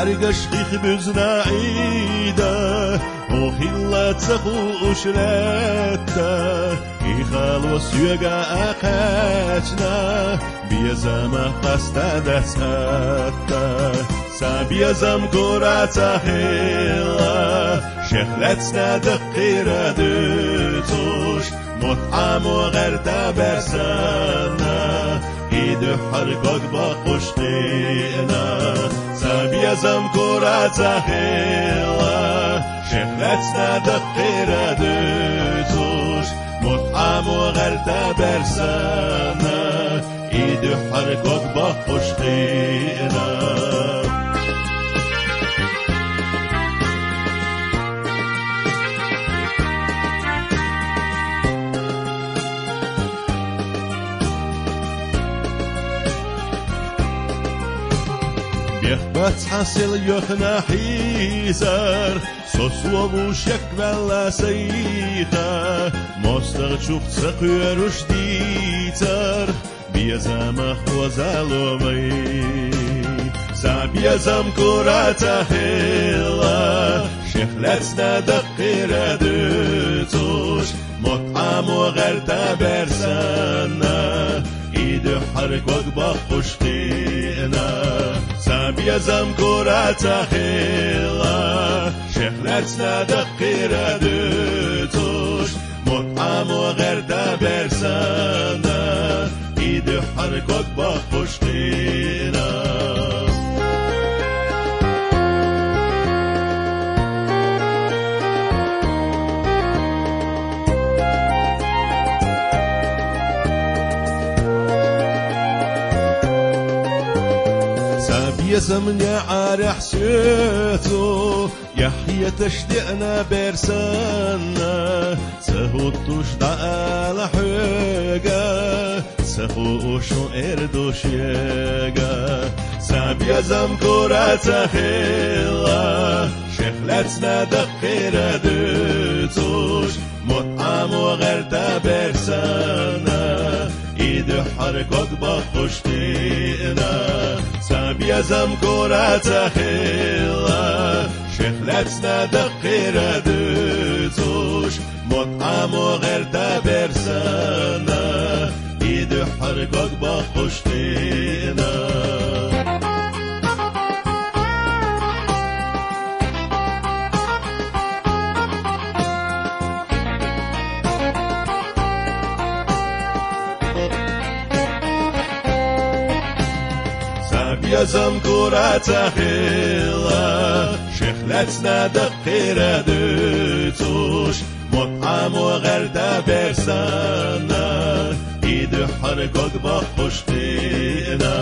حرقش خيخ بزناعيدا وخيلا تخوش لاتا إخال وسيوغا أخاتنا بيزام قستا دساتا سابيزام كوراتا خيلا شخلتنا دقيرة دوتوش مطعم وغردا برسانا إيد حرقك بقشتينا سابيزام كوراتا خيلا شخلتنا دقيرة دوتوش مطعم وغردا برسانا إيد حرقك بقشتينا بتحصل يخنا حيزر سوسو بوشك بلا سيخا مستغ شوف تسقيروش ديتر بيزام خوزالومي سابيزام كوراتا خيلا شخلتنا دقيرة دوتوش مطعم وغردا برسانا إيد حرقك بقشتينا سابيزام كوراتا خيلا شخلتنا دقيرة دوتوش مطعم وغردا برسانا إيد حرقك بقشتينا يزمني عارح سيتو يحيى تشدقنا برسانا سهوتوش دعال حيقا سهوشو اردوش يقا ساب يزم كوراتا خيلا شخلتنا دقيرة دوتوش مطعم وغردا برسانا إيد حرقك بقشتينا سابيزام كوراتا خيلا شخلتنا دقيرة دوتوش مطعم وغردا برسانا إيد حرقك بقشتينا يزم كوراتا خيلا شخلتنا دقيرة دوتوش مطعم وغردا برسانا إيد حرقك بقشتينا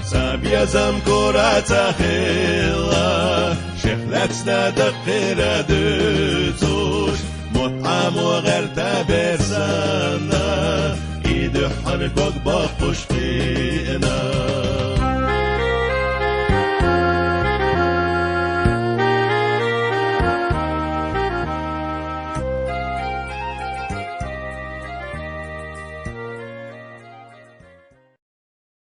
سابيزام كوراتا خيلا شخلتنا دقيرة دوتوش مطعم وغردا برسانا إيد حرقك بقشتينا